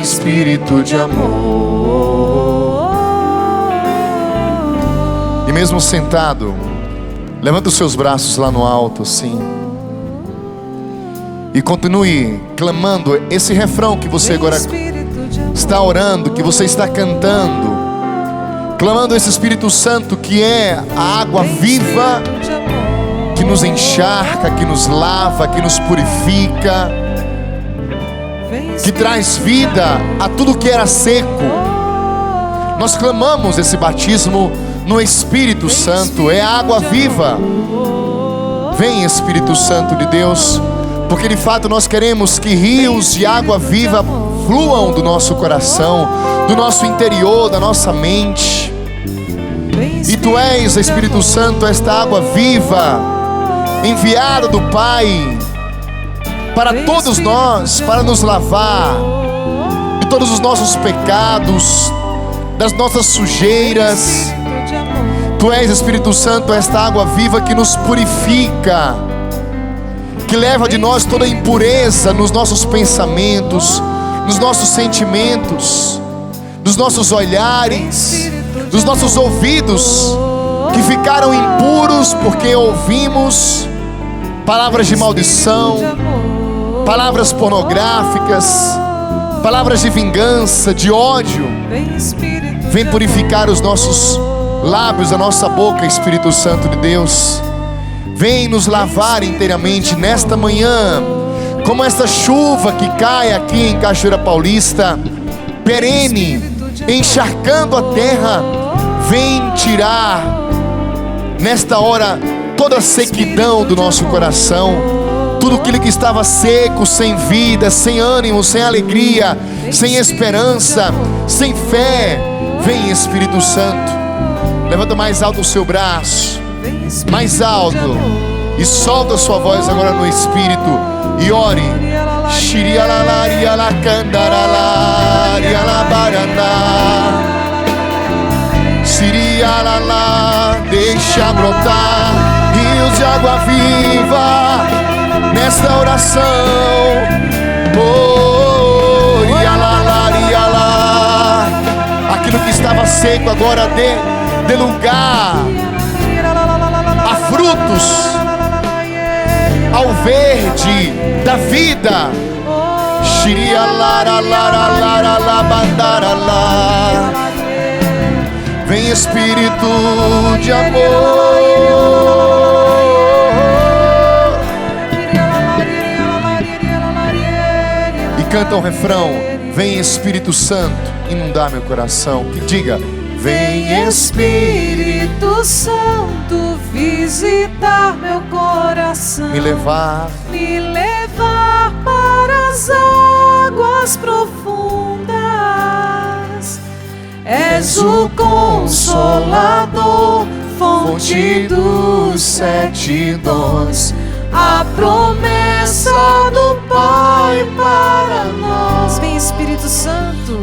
Espírito de amor. E mesmo sentado, levanta os seus braços lá no alto assim, e continue clamando esse refrão que você agora está orando, que você está cantando, clamando esse Espírito Santo que é a água viva, que nos encharca, que nos lava, que nos purifica, que traz vida a tudo que era seco. Nós clamamos esse batismo no Espírito Santo, é a água viva. Vem, Espírito Santo de Deus, porque de fato nós queremos que rios de água viva fluam do nosso coração, do nosso interior, da nossa mente. E Tu és, Espírito Santo, esta água viva, enviada do Pai para todos nós, para nos lavar de todos os nossos pecados, das nossas sujeiras. Tu és, Espírito Santo, esta água viva que nos purifica, que leva de nós toda a impureza nos nossos pensamentos, nos nossos sentimentos, nos nossos olhares, nos nossos ouvidos, que ficaram impuros porque ouvimos palavras de maldição, palavras pornográficas, palavras de vingança, de ódio. Vem purificar os nossos lábios, a nossa boca, Espírito Santo de Deus. Vem nos lavar inteiramente nesta manhã, como esta chuva que cai aqui em Cachoeira Paulista, perene, encharcando a terra. Vem tirar nesta hora toda a sequidão do nosso coração, tudo aquilo que estava seco, sem vida, sem ânimo, sem alegria, sem esperança, sem fé. Vem, Espírito Santo, levanta mais alto o seu braço, mais alto, e solta a sua voz agora no Espírito e ore. Deixa brotar rios de água viva nesta oração. Oh, aquilo que estava seco agora dê lugar a frutos, ao verde da vida. Vem, Espírito de amor. E canta o refrão: vem, Espírito Santo, inundar meu coração. Que diga: vem, Espírito Santo, visitar meu coração, me levar para as águas profundas. És o Consolador, fonte dos 7 dons, a promessa do Pai para nós. Vem, Espírito Santo,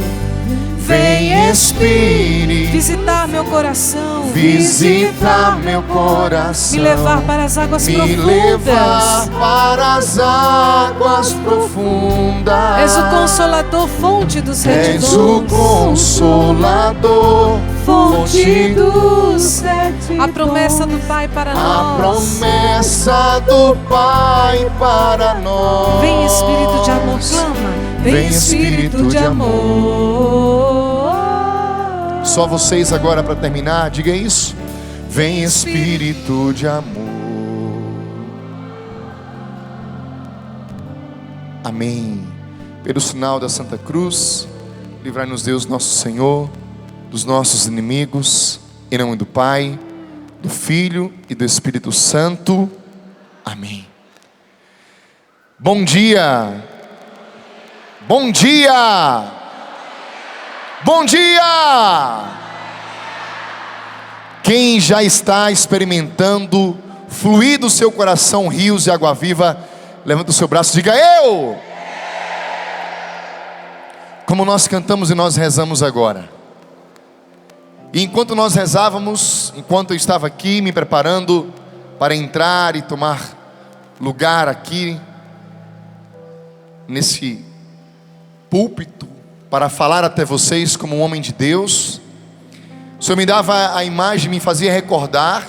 vem, Espírito, visitar meu coração, visitar meu coração, me levar para as águas profundas, me levar para as águas profundas. És o Consolador, fonte dos 7 dons. És o Consolador, fonte dos 7 dons. A promessa do Pai para nós. A promessa do Pai para nós. Vem, Espírito de amor, clama. Vem, Espírito de amor. Só vocês agora para terminar, diga isso. Vem, Espírito de amor. Amém. Pelo sinal da Santa Cruz, livrai-nos Deus nosso Senhor dos nossos inimigos, em nome do Pai, do Filho e do Espírito Santo. Amém. Bom dia. Bom dia. Bom dia! Quem já está experimentando fluir do seu coração rios de água viva, levanta o seu braço e diga: eu! Como nós cantamos e nós rezamos agora. E enquanto nós rezávamos, enquanto eu estava aqui me preparando para entrar e tomar lugar aqui nesse púlpito para falar até vocês como um homem de Deus. O Senhor me dava a imagem, me fazia recordar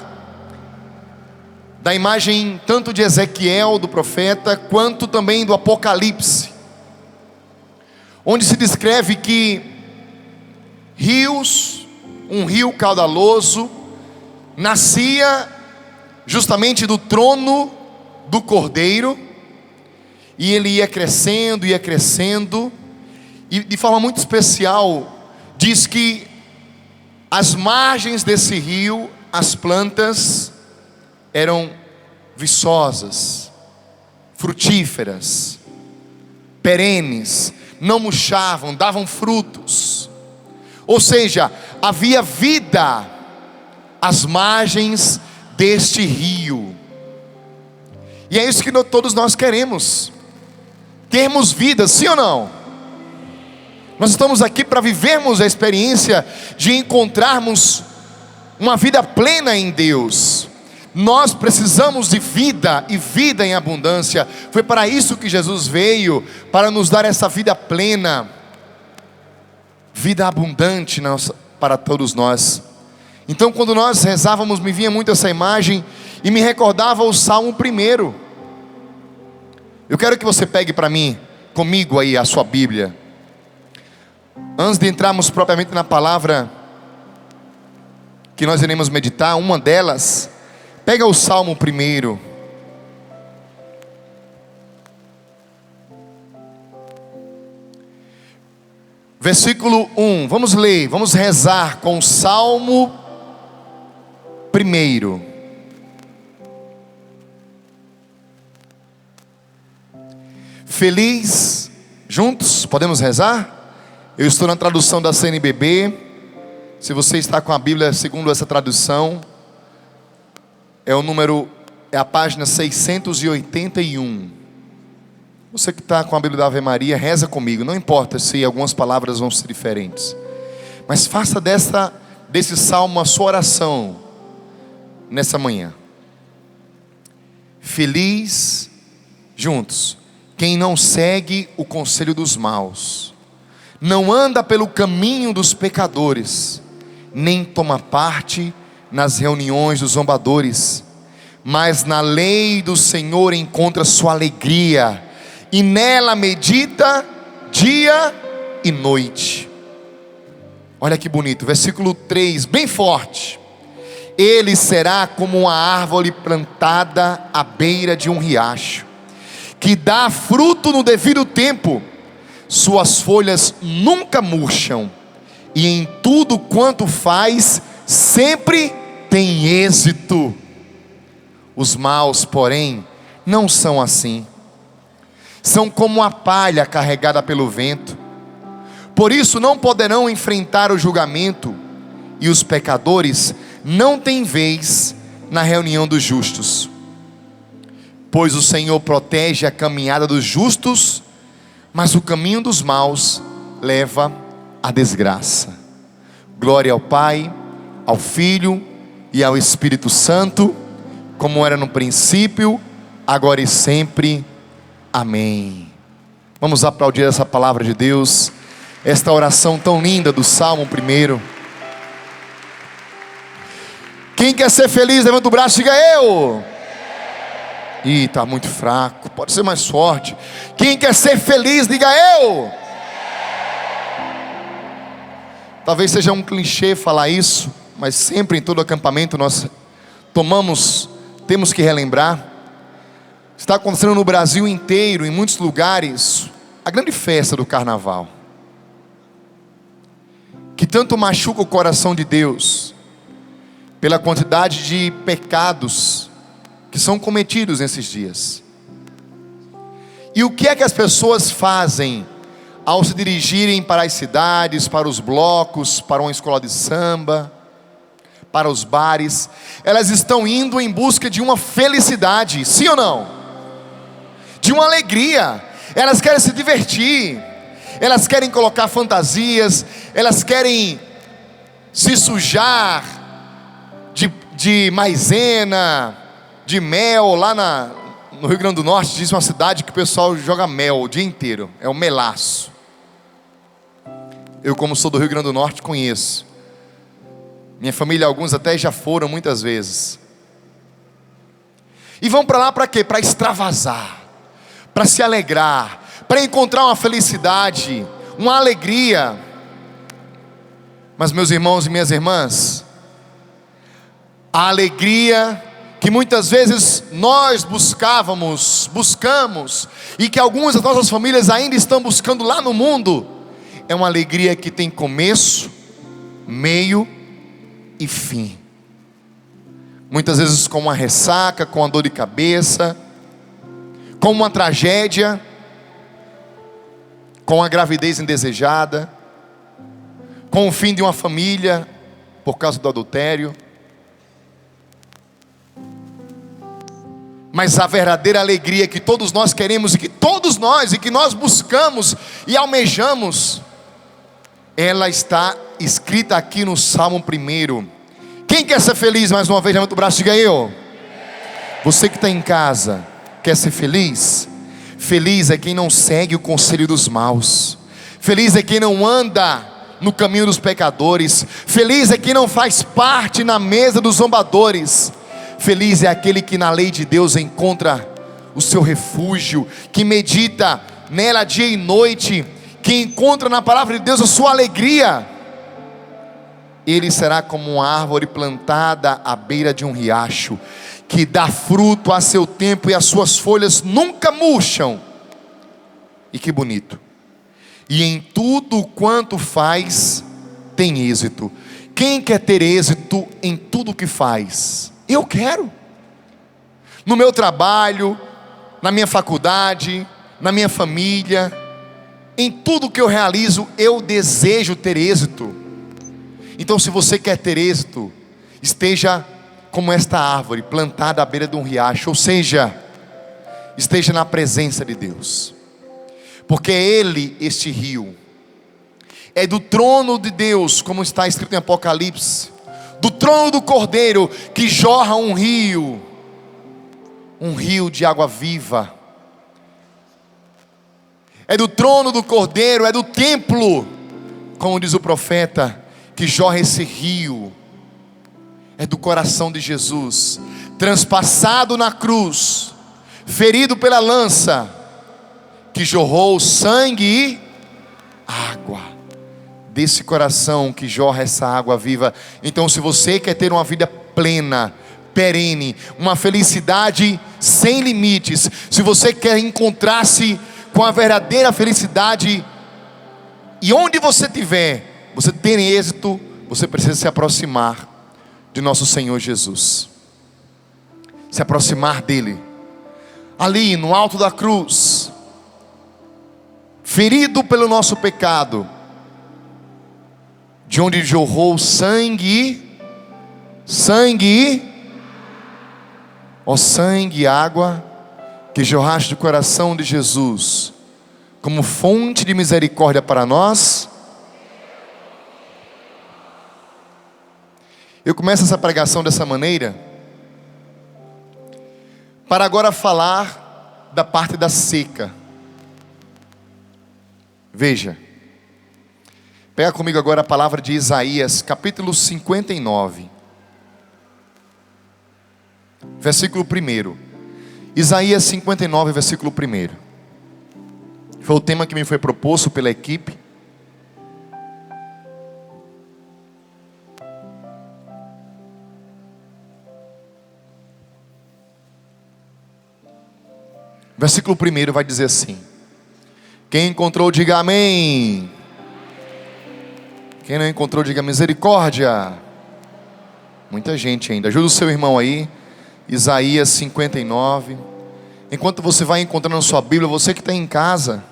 da imagem tanto de Ezequiel, do profeta, quanto também do Apocalipse, onde se descreve que um rio caudaloso, nascia justamente do trono do Cordeiro, e ele ia crescendo, e de forma muito especial, diz que as margens desse rio, as plantas eram viçosas, frutíferas, perenes, não murchavam, davam frutos. Ou seja, havia vida às margens deste rio. E é isso que todos nós queremos, termos vida, sim ou não? Nós estamos aqui para vivermos a experiência de encontrarmos uma vida plena em Deus. Nós precisamos de vida, e vida em abundância. Foi para isso que Jesus veio, para nos dar essa vida plena, vida abundante para todos nós. Então, quando nós rezávamos, me vinha muito essa imagem e me recordava o Salmo 1. Eu quero que você pegue para mim, comigo aí, a sua Bíblia. Antes de entrarmos propriamente na palavra que nós iremos meditar, uma delas, pega o Salmo 1. Versículo 1, vamos ler, vamos rezar com o Salmo 1. Feliz, juntos, podemos rezar? Eu estou na tradução da CNBB. Se você está com a Bíblia segundo essa tradução, é a página 681. Você que está com a Bíblia da Ave Maria, reza comigo. Não importa se algumas palavras vão ser diferentes, mas faça desse salmo a sua oração nessa manhã. Feliz, juntos, quem não segue o conselho dos maus, não anda pelo caminho dos pecadores, nem toma parte nas reuniões dos zombadores, mas na lei do Senhor encontra sua alegria, e nela medita dia e noite. Olha que bonito, versículo 3, bem forte. Ele será como uma árvore plantada à beira de um riacho, que dá fruto no devido tempo, suas folhas nunca murcham, e em tudo quanto faz, sempre tem êxito. Os maus, porém, não são assim. São como a palha carregada pelo vento. Por isso não poderão enfrentar o julgamento, e os pecadores não têm vez na reunião dos justos. Pois o Senhor protege a caminhada dos justos, mas o caminho dos maus leva à desgraça. Glória ao Pai, ao Filho e ao Espírito Santo, como era no princípio, agora e sempre. Amém. Vamos aplaudir essa palavra de Deus, esta oração tão linda do Salmo 1. Quem quer ser feliz, levanta o braço e diga eu. Ih, está muito fraco, pode ser mais forte. Quem quer ser feliz, diga eu. Talvez seja um clichê falar isso, mas sempre em todo acampamento nós temos que relembrar. Está acontecendo no Brasil inteiro, em muitos lugares, a grande festa do carnaval, que tanto machuca o coração de Deus, pela quantidade de pecados que são cometidos nesses dias. E o que é que as pessoas fazem ao se dirigirem para as cidades, para os blocos, para uma escola de samba, para os bares? Elas estão indo em busca de uma felicidade, sim ou não? De uma alegria. Elas querem se divertir, elas querem colocar fantasias, elas querem se sujar de maisena, de mel. Lá no Rio Grande do Norte diz uma cidade que o pessoal joga mel o dia inteiro, é o melaço. Eu, como sou do Rio Grande do Norte, conheço. Minha família, alguns até já foram muitas vezes. E vão para lá para quê? Para extravasar, para se alegrar, para encontrar uma felicidade, uma alegria. Mas, meus irmãos e minhas irmãs, a alegria que muitas vezes nós buscamos, e que algumas das nossas famílias ainda estão buscando lá no mundo, é uma alegria que tem começo, meio e fim. Muitas vezes com uma ressaca, com uma dor de cabeça, com uma tragédia, com a gravidez indesejada, com o fim de uma família por causa do adultério. Mas a verdadeira alegria que todos nós queremos, e que nós buscamos e almejamos, ela está escrita aqui no Salmo 1. Quem quer ser feliz? Mais uma vez, levanta o braço e diga eu. Você que está em casa, quer ser feliz? Feliz é quem não segue o conselho dos maus. Feliz é quem não anda no caminho dos pecadores. Feliz é quem não faz parte na mesa dos zombadores. Feliz é aquele que na lei de Deus encontra o seu refúgio, que medita nela dia e noite, que encontra na palavra de Deus a sua alegria. Ele será como uma árvore plantada à beira de um riacho, que dá fruto a seu tempo e as suas folhas nunca murcham. E que bonito. E em tudo quanto faz, tem êxito. Quem quer ter êxito em tudo que faz? Eu quero. No meu trabalho, na minha faculdade, na minha família, em tudo que eu realizo, eu desejo ter êxito. Então, se você quer ter êxito, esteja como esta árvore plantada à beira de um riacho, ou seja, esteja na presença de Deus, porque é Ele, este rio, é do trono de Deus, como está escrito em Apocalipse, do trono do Cordeiro, que jorra um rio de água viva. É do trono do Cordeiro, é do templo, como diz o profeta, que jorra esse rio. É do coração de Jesus, transpassado na cruz, ferido pela lança, que jorrou sangue e água. Desse coração que jorra essa água viva. Então, se você quer ter uma vida plena, perene, uma felicidade sem limites, se você quer encontrar-se com a verdadeira felicidade, e onde você estiver, você ter êxito, você precisa se aproximar de nosso Senhor Jesus, se aproximar dele, ali no alto da cruz, ferido pelo nosso pecado, de onde jorrou sangue e água, que jorraste do coração de Jesus, como fonte de misericórdia para nós. Eu começo essa pregação dessa maneira, para agora falar da parte da seca. Veja, pega comigo agora a palavra de Isaías, capítulo 59, versículo 1. Isaías 59, versículo 1. Foi o tema que me foi proposto pela equipe. Versículo 1 vai dizer assim: quem encontrou, diga amém. Quem não encontrou, diga misericórdia. Muita gente ainda. Ajuda o seu irmão aí. Isaías 59. Enquanto você vai encontrando sua Bíblia, você que está em casa,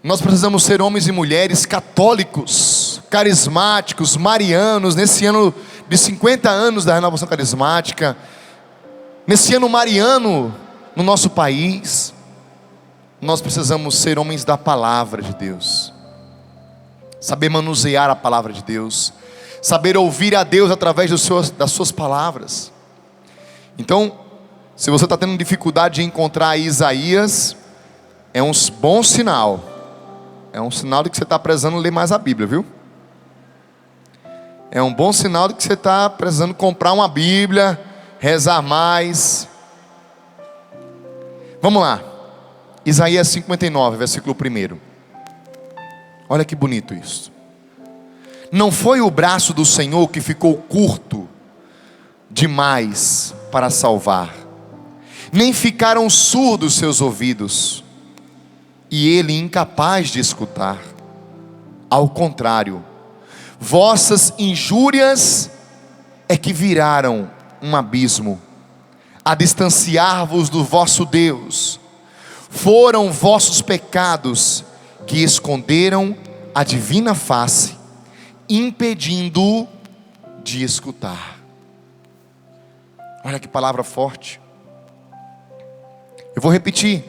nós precisamos ser homens e mulheres católicos, carismáticos, marianos. Nesse ano de 50 anos da renovação carismática, nesse ano mariano no nosso país, nós precisamos ser homens da palavra de Deus, saber manusear a palavra de Deus, saber ouvir a Deus através das suas palavras. Então, se você está tendo dificuldade de encontrar Isaías, é um bom sinal, é um sinal de que você está precisando ler mais a Bíblia, viu? É um bom sinal de que você está precisando comprar uma Bíblia, rezar mais. Vamos lá. Isaías 59, versículo 1. Olha que bonito isso. Não foi o braço do Senhor que ficou curto demais para salvar, nem ficaram surdos seus ouvidos, e ele incapaz de escutar. Ao contrário, vossas injúrias é que viraram um abismo, a distanciar-vos do vosso Deus. Foram vossos pecados que esconderam a divina face, impedindo-o de escutar. Olha que palavra forte. Eu vou repetir.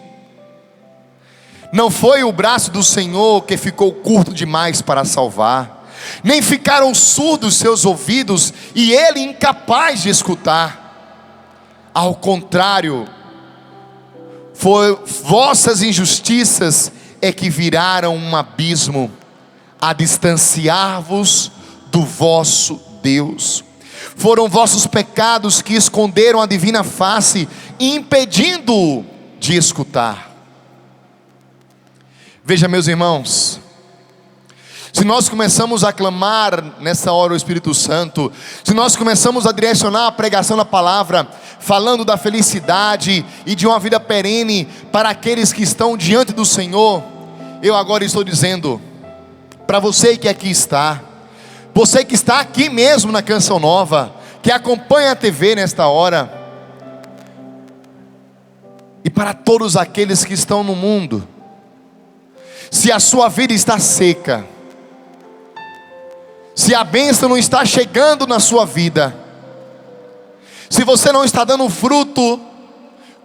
Não foi o braço do Senhor que ficou curto demais para salvar, nem ficaram surdos seus ouvidos, e ele incapaz de escutar. Ao contrário, foi vossas injustiças é que viraram um abismo, a distanciar-vos do vosso Deus. Foram vossos pecados que esconderam a divina face, impedindo-o de escutar. Veja, meus irmãos, se nós começamos a clamar nessa hora o Espírito Santo, se nós começamos a direcionar a pregação da palavra, falando da felicidade e de uma vida perene para aqueles que estão diante do Senhor, eu agora estou dizendo para você que aqui está, você que está aqui mesmo na Canção Nova, que acompanha a TV nesta hora, e para todos aqueles que estão no mundo, se a sua vida está seca, se a bênção não está chegando na sua vida, se você não está dando fruto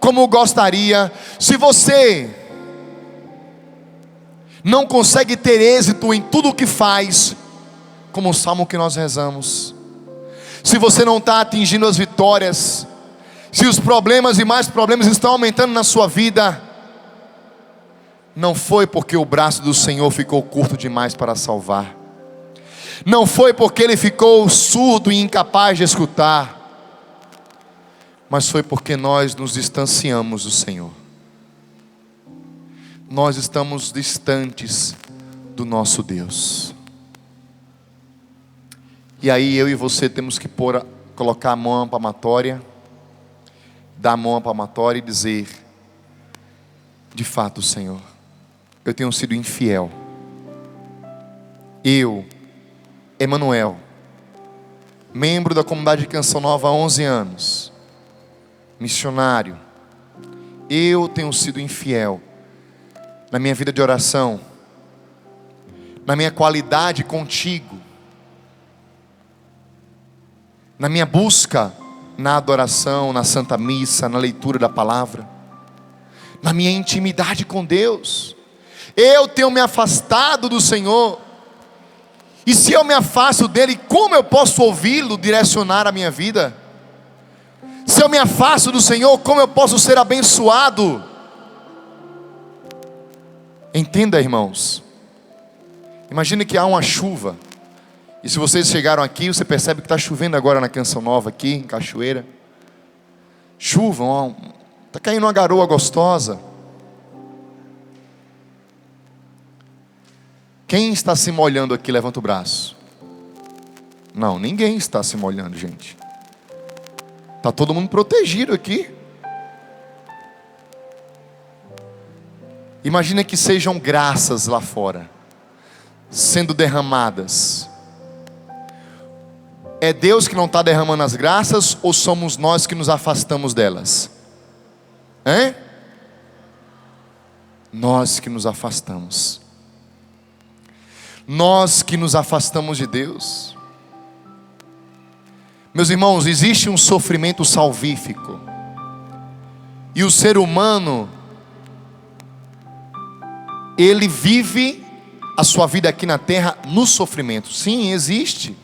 como gostaria, se você não consegue ter êxito em tudo o que faz, como o salmo que nós rezamos, se você não está atingindo as vitórias, se os problemas e mais problemas estão aumentando na sua vida, não foi porque o braço do Senhor ficou curto demais para salvar, não foi porque ele ficou surdo e incapaz de escutar, mas foi porque nós nos distanciamos do Senhor. Nós estamos distantes do nosso Deus. E aí eu e você temos que colocar a mão palmatória, dar a mão palmatória e dizer: de fato, Senhor, eu tenho sido infiel. Eu, Emanuel, membro da comunidade de Canção Nova há 11 anos, missionário, eu tenho sido infiel na minha vida de oração, na minha qualidade contigo, na minha busca na adoração, na Santa Missa, na leitura da palavra, na minha intimidade com Deus. Eu tenho me afastado do Senhor, e se eu me afasto dele, como eu posso ouvi-lo direcionar a minha vida? Se eu me afasto do Senhor, como eu posso ser abençoado? Entenda, irmãos, imagine que há uma chuva, e se vocês chegaram aqui, você percebe que está chovendo agora na Canção Nova aqui, em Cachoeira. Chuva, está caindo uma garoa gostosa. Quem está se molhando aqui, levanta o braço. Não, ninguém está se molhando, gente. Está todo mundo protegido aqui. Imagina que sejam graças lá fora, sendo derramadas. É Deus que não está derramando as graças, ou somos nós que nos afastamos delas? Hein? Nós que nos afastamos. Nós que nos afastamos de Deus. Meus irmãos, existe um sofrimento salvífico, e o ser humano, ele vive a sua vida aqui na terra no sofrimento. Sim, existe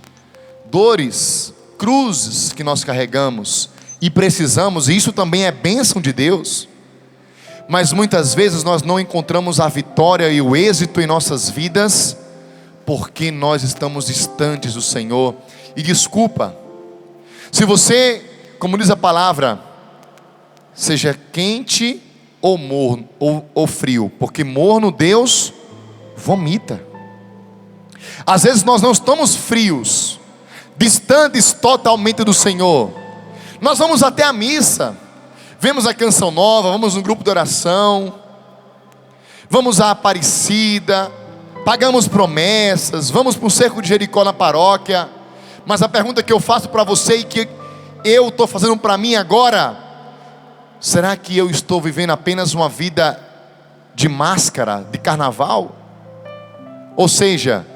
dores, cruzes que nós carregamos e precisamos, e isso também é bênção de Deus. Mas muitas vezes nós não encontramos a vitória e o êxito em nossas vidas, porque nós estamos distantes do Senhor. E desculpa, se você, como diz a palavra, seja quente ou morno, ou frio, porque morno Deus vomita. Às vezes nós não estamos frios, distantes totalmente do Senhor. Nós vamos até a missa, vemos a canção nova, vamos no grupo de oração, vamos à Aparecida, pagamos promessas, vamos para o cerco de Jericó na paróquia. Mas a pergunta que eu faço para você e que eu estou fazendo para mim agora: será que eu estou vivendo apenas uma vida de máscara, de carnaval? Ou seja,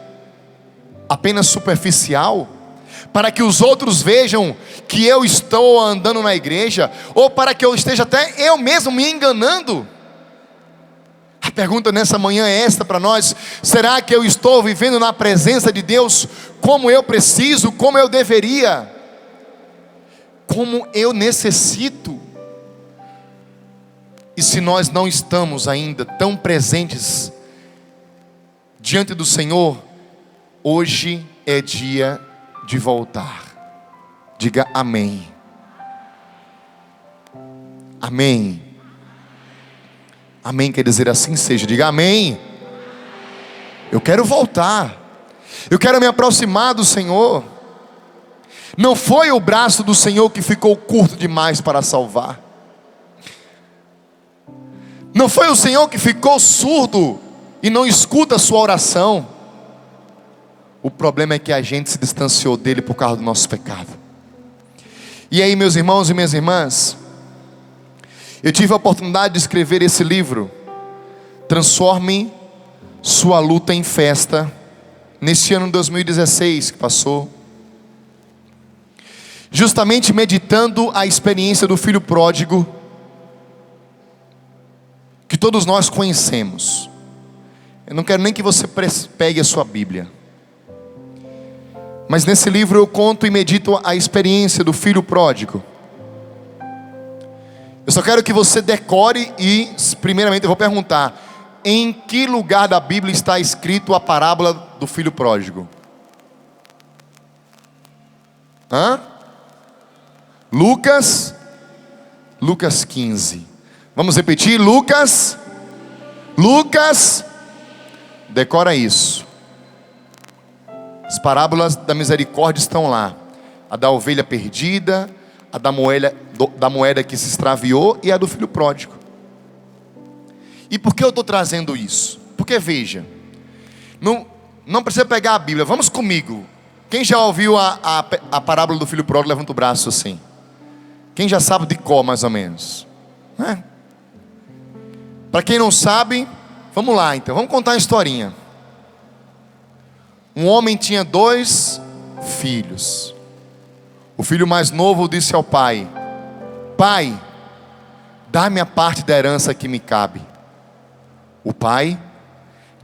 apenas superficial? Para que os outros vejam que eu estou andando na igreja? Ou para que eu esteja até eu mesmo me enganando? A pergunta nessa manhã é esta para nós: será que eu estou vivendo na presença de Deus como eu preciso, como eu deveria, como eu necessito? E se nós não estamos ainda tão presentes diante do Senhor, hoje é dia de voltar. Diga amém. Amém. Amém quer dizer assim seja. Diga amém. Eu quero voltar. Eu quero me aproximar do Senhor. Não foi o braço do Senhor que ficou curto demais para salvar. Não foi o Senhor que ficou surdo e não escuta a sua oração. O problema é que a gente se distanciou dele por causa do nosso pecado. E aí, meus irmãos e minhas irmãs, eu tive a oportunidade de escrever esse livro, Transforme Sua Luta em Festa, nesse ano de 2016 que passou, justamente meditando a experiência do filho pródigo, que todos nós conhecemos. Eu não quero nem que você pegue a sua Bíblia, mas nesse livro eu conto e medito a experiência do filho pródigo. Eu só quero que você decore e, primeiramente, eu vou perguntar: em que lugar da Bíblia está escrito a parábola do filho pródigo? Lucas 15. Vamos repetir? Lucas, decora isso. As parábolas da misericórdia estão lá: a da ovelha perdida, a da moeda que se extraviou e a do filho pródigo. E por que eu estou trazendo isso? Porque veja, não precisa pegar a Bíblia, vamos comigo. Quem já ouviu a parábola do filho pródigo, levanta o braço assim. Quem já sabe de cor mais ou menos? Para quem não sabe, vamos lá então, vamos contar uma historinha. Um homem tinha 2 filhos. O filho mais novo disse ao pai: pai, dá-me a parte da herança que me cabe. O pai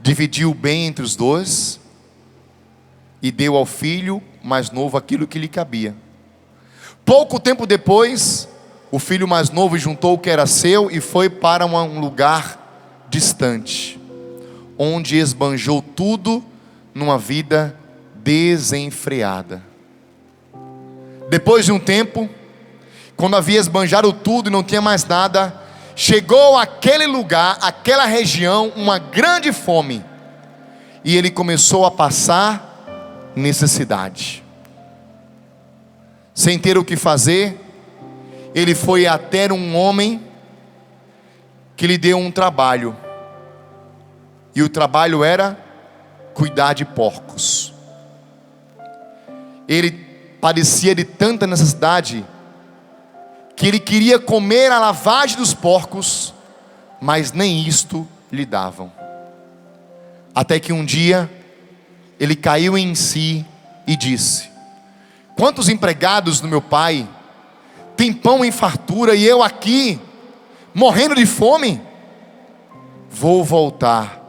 dividiu o bem entre os 2 e deu ao filho mais novo aquilo que lhe cabia. Pouco tempo depois, o filho mais novo juntou o que era seu e foi para um lugar distante, onde esbanjou tudo numa vida desenfreada. Depois de um tempo, quando havia esbanjado tudo e não tinha mais nada, chegou àquele lugar, àquela região, uma grande fome, e ele começou a passar necessidade. Sem ter o que fazer, ele foi até um homem que lhe deu um trabalho, e o trabalho era cuidar de porcos. Ele padecia de tanta necessidade que ele queria comer a lavagem dos porcos, mas nem isto lhe davam. Até que um dia ele caiu em si e disse: quantos empregados do meu pai tem pão em fartura e eu aqui morrendo de fome? Vou voltar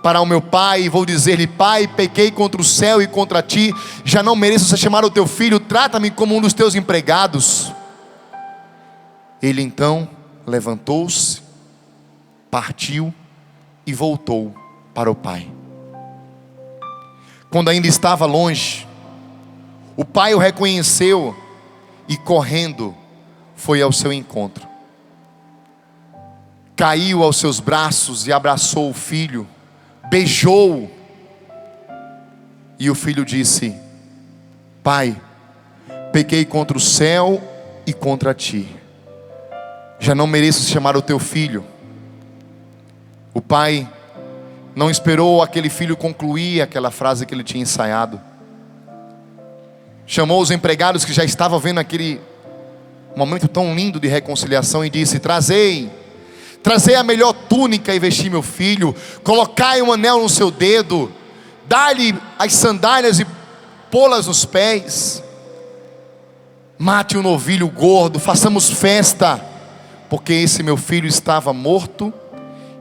para o meu pai e vou dizer-lhe: pai, pequei contra o céu e contra ti, já não mereço ser chamado teu filho, trata-me como um dos teus empregados. Ele então levantou-se partiu e voltou para o pai. Quando ainda estava longe, o pai o reconheceu e, correndo, foi ao seu encontro. Caiu aos seus braços e abraçou o filho, beijou-o. E o filho disse: Pai, pequei contra o céu e contra ti. Já não mereço chamar o teu filho. O pai não esperou aquele filho concluir aquela frase que ele tinha ensaiado. Chamou os empregados que já estavam vendo aquele momento tão lindo de reconciliação e disse: Trazei a melhor túnica e vestir meu filho, colocai um anel no seu dedo, dá-lhe as sandálias e pô-las nos pés. Mate um novilho gordo, façamos festa, porque esse meu filho estava morto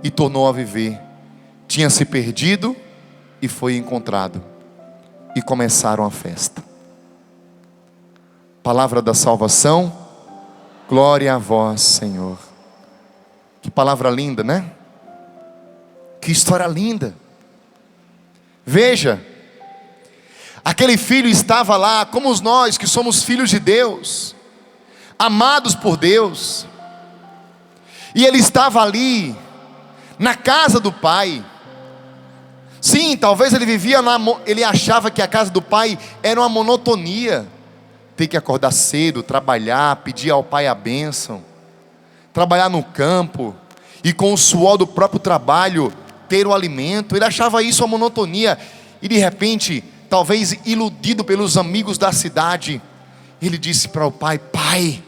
e tornou a viver. Tinha se perdido e foi encontrado. E começaram a festa. Palavra da salvação. Glória a vós, Senhor. Que palavra linda, né? Que história linda. Veja, aquele filho estava lá, como nós que somos filhos de Deus, amados por Deus. E ele estava ali, na casa do pai. Sim, talvez ele ele achava que a casa do pai era uma monotonia. Ter que acordar cedo, trabalhar, pedir ao pai a bênção, trabalhar no campo, e com o suor do próprio trabalho, ter o alimento. Ele achava isso uma monotonia. E de repente, talvez iludido pelos amigos da cidade, ele disse para o pai: Pai,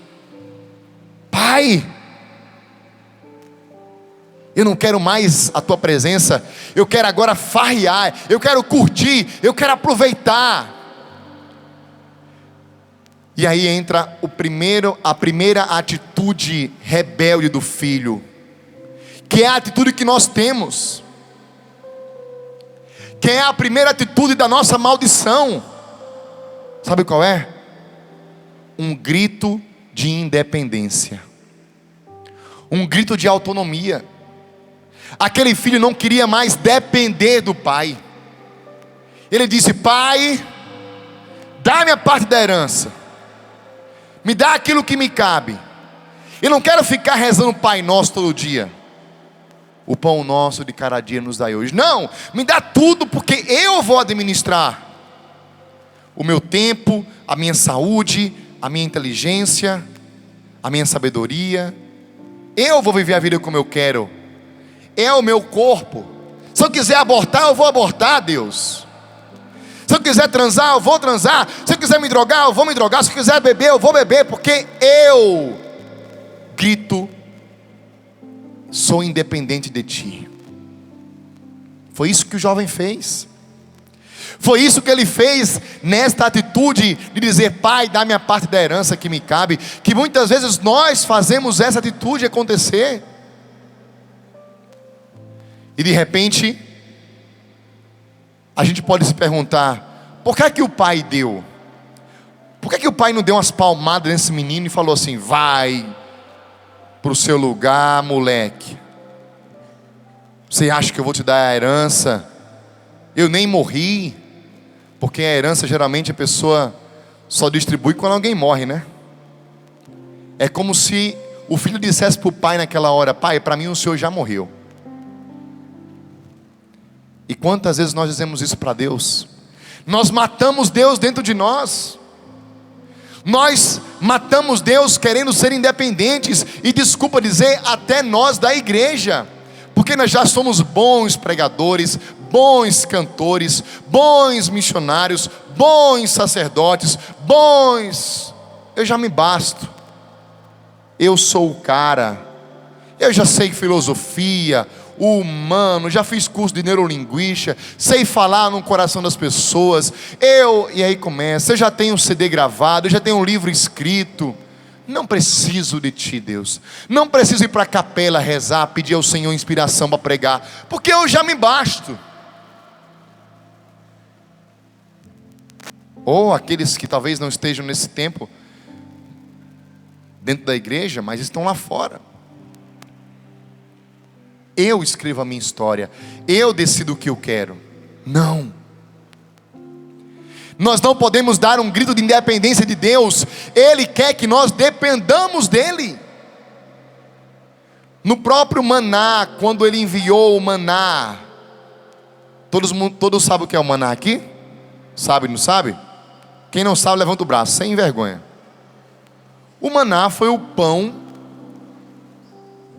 eu não quero mais a tua presença, eu quero agora farrear, eu quero curtir, eu quero aproveitar. E aí entra a primeira atitude rebelde do filho, que é a atitude que nós temos, que é a primeira atitude da nossa maldição. Sabe qual é? Um grito de independência, um grito de autonomia. Aquele filho não queria mais depender do pai. Ele disse: Pai, dá-me a parte da herança, me dá aquilo que me cabe. Eu não quero ficar rezando Pai Nosso todo dia. O pão nosso de cada dia nos dai hoje. Não, me dá tudo, porque eu vou administrar o meu tempo, a minha saúde, a minha inteligência, a minha sabedoria. Eu vou viver a vida como eu quero. É o meu corpo. Se eu quiser abortar, eu vou abortar, Deus. Se eu quiser transar, eu vou transar. Se eu quiser me drogar, eu vou me drogar. Se eu quiser beber, eu vou beber, porque eu grito: sou independente de ti. Foi isso que o jovem fez. Foi isso que ele fez nesta atitude de dizer: Pai, dá-me a parte da herança que me cabe. Que muitas vezes nós fazemos essa atitude acontecer. E de repente, a gente pode se perguntar: por que o pai deu? Por que o pai não deu umas palmadas nesse menino e falou assim: vai para o seu lugar, moleque. Você acha que eu vou te dar a herança? Eu nem morri. Porque a herança geralmente a pessoa só distribui quando alguém morre, né? É como se o filho dissesse para o pai naquela hora: Pai, para mim o senhor já morreu. E quantas vezes nós dizemos isso para Deus? Nós matamos Deus dentro de nós. Nós matamos Deus querendo ser independentes. E desculpa dizer, até nós da igreja. Porque nós já somos bons pregadores, bons cantores, bons missionários, bons sacerdotes, bons. Eu já me basto. Eu sou o cara. Eu já sei filosofia, humano, já fiz curso de neurolinguística, sei falar no coração das pessoas. E aí começa: eu já tenho um CD gravado, eu já tenho um livro escrito. Não preciso de ti, Deus. Não preciso ir para a capela rezar, pedir ao Senhor inspiração para pregar, porque eu já me basto. Ou aqueles que talvez não estejam nesse tempo dentro da igreja, mas estão lá fora. eu escrevo a minha história, eu decido o que eu quero. Não. Nós não podemos dar um grito de independência de Deus. Ele quer que nós dependamos dEle. No próprio maná, quando Ele enviou o maná, todos sabem o que é o maná aqui? Sabe, não sabe? Quem não sabe, levanta o braço, sem vergonha. O maná foi o pão,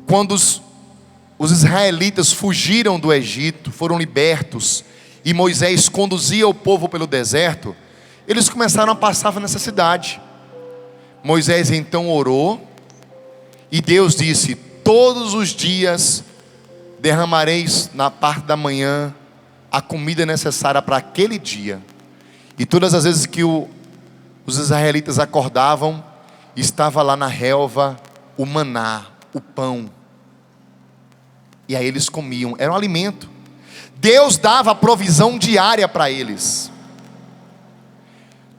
quando os israelitas fugiram do Egito, foram libertos, e Moisés conduzia o povo pelo deserto, eles começaram a passar necessidade. Moisés então orou, e Deus disse: todos os dias derramareis na parte da manhã a comida necessária para aquele dia. E todas as vezes que os israelitas acordavam, estava lá na relva o maná, o pão. E aí eles comiam, era um alimento. Deus dava a provisão diária para eles.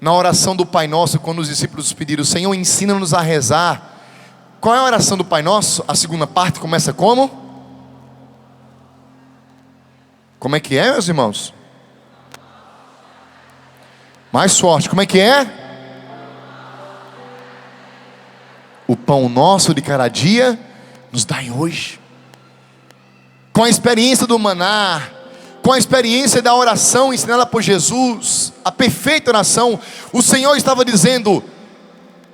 Na oração do Pai Nosso, quando os discípulos pediram: Senhor, ensina-nos a rezar. Qual é a oração do Pai Nosso? A segunda parte começa como? Como é que é, meus irmãos? Mais forte, como é que é? O pão nosso de cada dia nos dai hoje. Com a experiência do maná, com a experiência da oração ensinada por Jesus, a perfeita oração, o Senhor estava dizendo: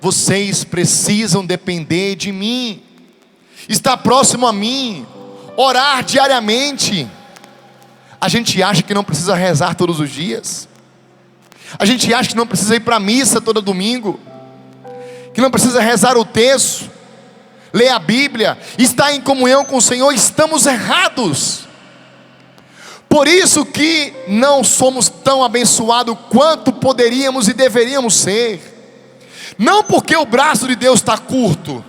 vocês precisam depender de mim, estar próximo a mim, orar diariamente. A gente acha que não precisa rezar todos os dias, a gente acha que não precisa ir para a missa todo domingo, que não precisa rezar o texto, ler a Bíblia, estar em comunhão com o Senhor. Estamos errados. Por isso que não somos tão abençoados quanto poderíamos e deveríamos ser. Não porque o braço de Deus está curto,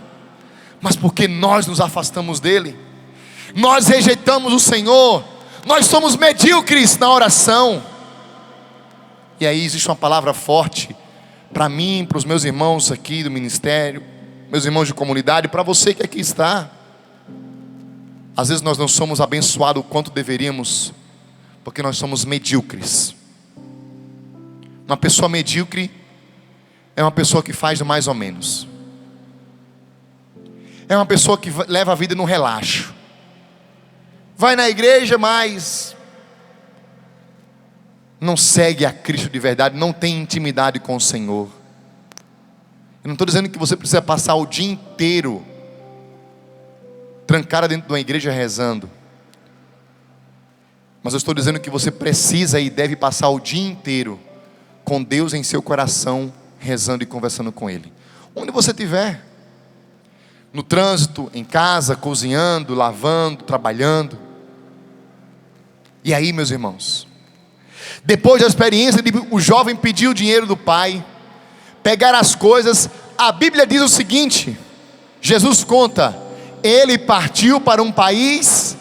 mas porque nós nos afastamos dEle, nós rejeitamos o Senhor, nós somos medíocres na oração. E aí existe uma palavra forte para mim, para os meus irmãos aqui do ministério, meus irmãos de comunidade, para você que aqui está. Às vezes nós não somos abençoados o quanto deveríamos, porque nós somos medíocres. Uma pessoa medíocre é uma pessoa que faz do mais ou menos. É uma pessoa que leva a vida no relaxo. Vai na igreja, mas não segue a Cristo de verdade, não tem intimidade com o Senhor. Eu não estou dizendo que você precisa passar o dia inteiro trancada dentro de uma igreja rezando, mas eu estou dizendo que você precisa e deve passar o dia inteiro com Deus em seu coração, rezando e conversando com Ele. Onde você estiver, no trânsito, em casa, cozinhando, lavando, trabalhando. E aí, meus irmãos, depois da experiência de o jovem pedir o dinheiro do pai, pegar as coisas, a Bíblia diz o seguinte, Jesus conta: ele partiu para um país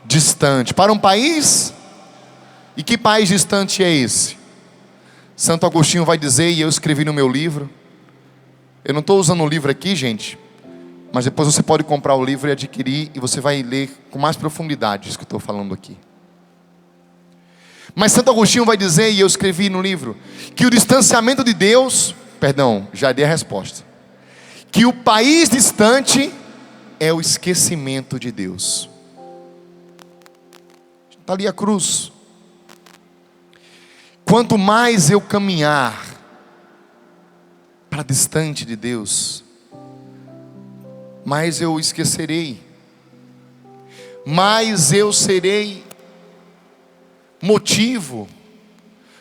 distante. Para um país? E que país distante é esse? Santo Agostinho vai dizer, e eu escrevi no meu livro. Eu não estou usando o livro aqui, gente, mas depois você pode comprar o livro e adquirir, e você vai ler com mais profundidade isso que eu estou falando aqui. Mas Santo Agostinho vai dizer, e eu escrevi no livro, que o distanciamento de Deus, já dei a resposta, que o país distante é o esquecimento de Deus. Está ali a cruz. Quanto mais eu caminhar para distante de Deus, mais eu esquecerei, mais eu serei motivo,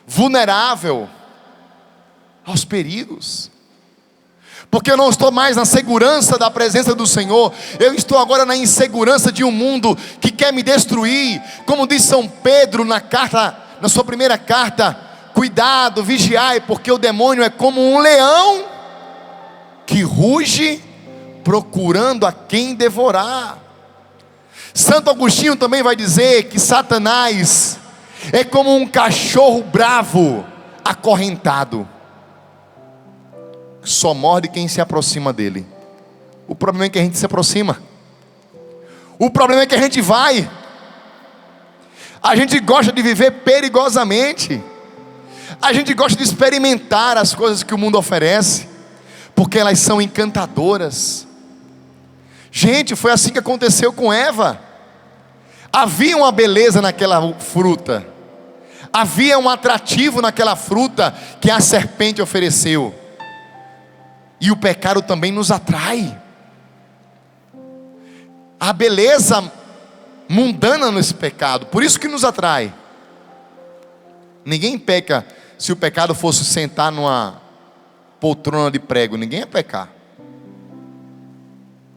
vulnerável aos perigos, porque eu não estou mais na segurança da presença do Senhor, eu estou agora na insegurança de um mundo que quer me destruir. Como diz São Pedro na sua primeira carta: cuidado, vigiai, porque o demônio é como um leão que ruge procurando a quem devorar. Santo Agostinho também vai dizer que Satanás é como um cachorro bravo, acorrentado, só morde quem se aproxima dele. O problema é que a gente se aproxima. O problema é que a gente vai. A gente gosta de viver perigosamente. A gente gosta de experimentar as coisas que o mundo oferece, porque elas são encantadoras. Gente, foi assim que aconteceu com Eva. Havia uma beleza naquela fruta. Havia um atrativo naquela fruta que a serpente ofereceu. E o pecado também nos atrai. A beleza mundana nesse pecado, por isso que nos atrai. Ninguém peca se o pecado fosse sentar numa poltrona de prego, ninguém ia pecar.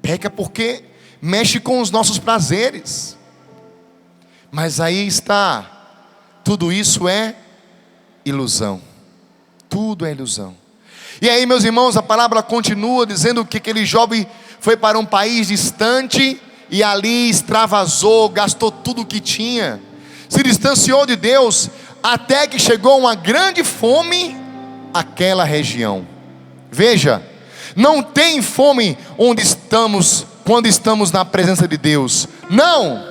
Peca porque mexe com os nossos prazeres. Mas aí está, tudo isso é ilusão. Tudo é ilusão. E aí, meus irmãos, a palavra continua dizendo que aquele jovem foi para um país distante e ali extravasou, gastou tudo o que tinha, se distanciou de Deus, até que chegou uma grande fome àquela região. Veja, não tem fome onde estamos, quando estamos na presença de Deus, não,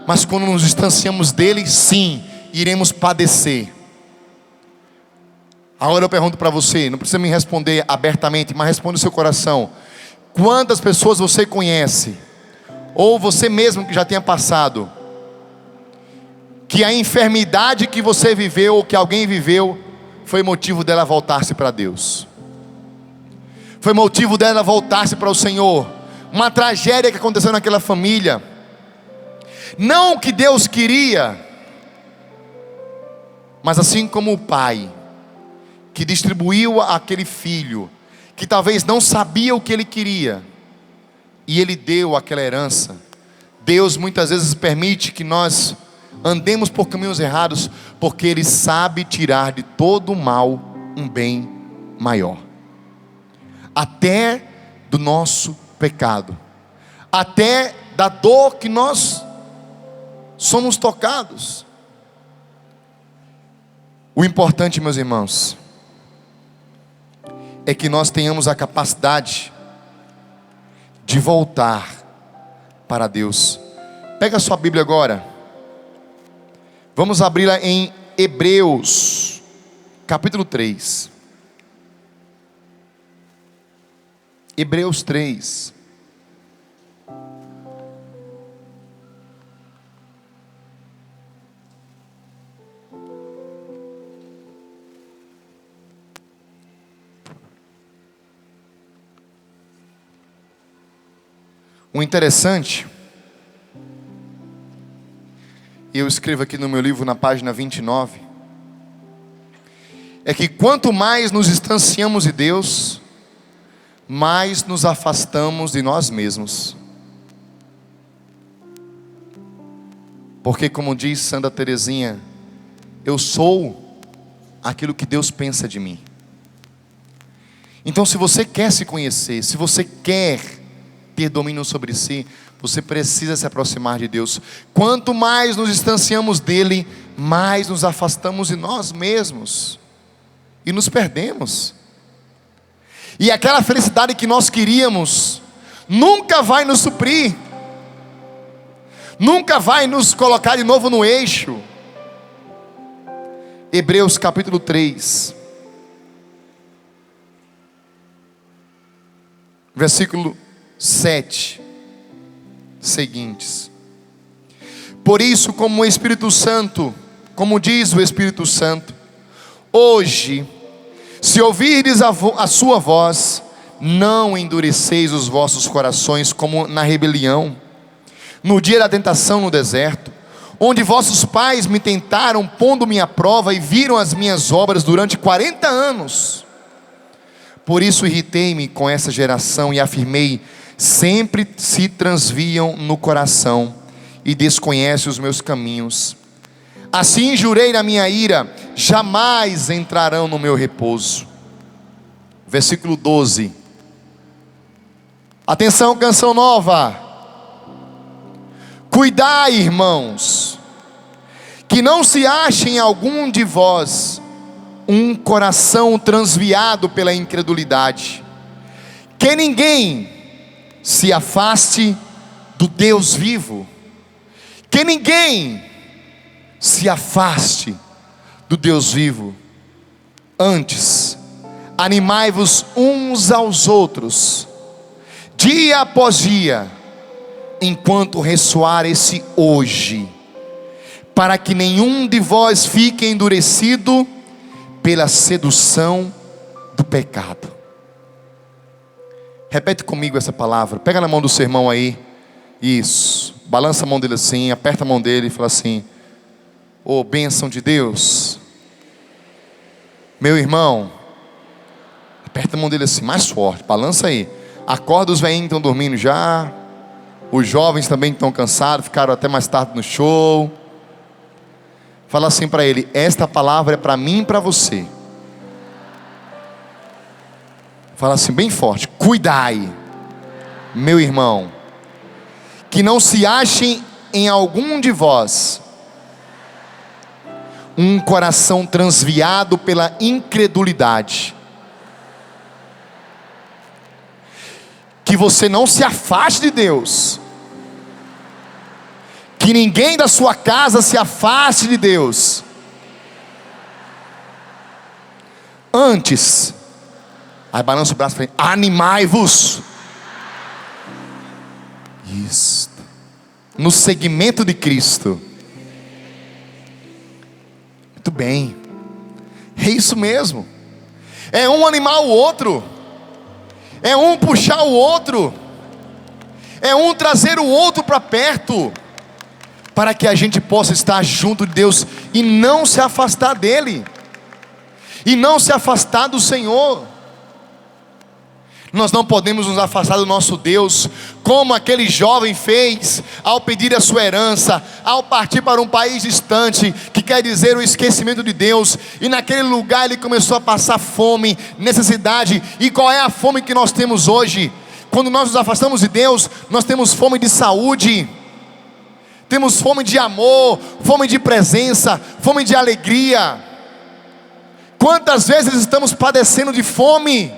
mas quando nos distanciamos dele, sim, iremos padecer. Agora eu pergunto para você, não precisa me responder abertamente, mas responde no seu coração: quantas pessoas você conhece, ou você mesmo que já tenha passado, que a enfermidade que você viveu, ou que alguém viveu, foi motivo dela voltar-se para Deus, foi motivo dela voltar-se para o Senhor? Uma tragédia que aconteceu naquela família, não que Deus queria, mas assim como o pai que distribuiu aquele filho, que talvez não sabia o que ele queria, e ele deu aquela herança. Deus muitas vezes permite que nós andemos por caminhos errados, porque Ele sabe tirar de todo o mal um bem maior, até do nosso pecado, até da dor que nós somos tocados. O importante, meus irmãos, é que nós tenhamos a capacidade de voltar para Deus. Pega a sua Bíblia agora. Vamos abri-la em Hebreus, capítulo 3. Hebreus 3. O interessante, eu escrevo aqui no meu livro na página 29, é que quanto mais nos distanciamos de Deus, mais nos afastamos de nós mesmos. Porque, como diz Santa Teresinha, eu sou aquilo que Deus pensa de mim. Então, se você quer se conhecer, se você quer ter domínio sobre si, você precisa se aproximar de Deus. Quanto mais nos distanciamos dele, mais nos afastamos de nós mesmos e nos perdemos. E aquela felicidade que nós queríamos nunca vai nos suprir, nunca vai nos colocar de novo no eixo. Hebreus capítulo 3, versículo 7 seguintes. Por isso, como o Espírito Santo, como diz o Espírito Santo, hoje, se ouvirdes a sua voz, não endureceis os vossos corações como na rebelião, no dia da tentação no deserto, onde vossos pais me tentaram, pondo-me à prova, e viram as minhas obras durante 40 anos. Por isso irritei-me com essa geração e afirmei: sempre se transviam no coração e desconhecem os meus caminhos. Assim jurei na minha ira: jamais entrarão no meu repouso. Versículo 12. Atenção, canção nova. Cuidai, irmãos, que não se ache em algum de vós um coração transviado pela incredulidade, que ninguém se afaste do Deus vivo. Que ninguém se afaste do Deus vivo. Antes, animai-vos uns aos outros, dia após dia, enquanto ressoar esse hoje, para que nenhum de vós fique endurecido pela sedução do pecado. Repete comigo essa palavra. Pega na mão do seu irmão aí. Isso. Balança a mão dele assim, aperta a mão dele e fala assim: ô, bênção de Deus. Meu irmão, aperta a mão dele assim, mais forte, balança aí. Acorda, os velhinhos estão dormindo já. Os jovens também estão cansados, ficaram até mais tarde no show. Fala assim para ele: esta palavra é para mim e para você. Fala assim bem forte: cuidai, meu irmão, que não se achem em algum de vós um coração transviado pela incredulidade. Que você não se afaste de Deus. Que ninguém da sua casa se afaste de Deus. Antes, aí balança o braço e fala: animai-vos. Isso. No segmento de Cristo. Muito bem. É isso mesmo. É um animar o outro. É um puxar o outro. É um trazer o outro para perto, para que a gente possa estar junto de Deus e não se afastar dele, e não se afastar do Senhor. Nós não podemos nos afastar do nosso Deus, como aquele jovem fez ao pedir a sua herança, ao partir para um país distante, que quer dizer o esquecimento de Deus. E naquele lugar ele começou a passar fome, necessidade. E qual é a fome que nós temos hoje? Quando nós nos afastamos de Deus, nós temos fome de saúde, temos fome de amor, fome de presença, fome de alegria. Quantas vezes estamos padecendo de fome?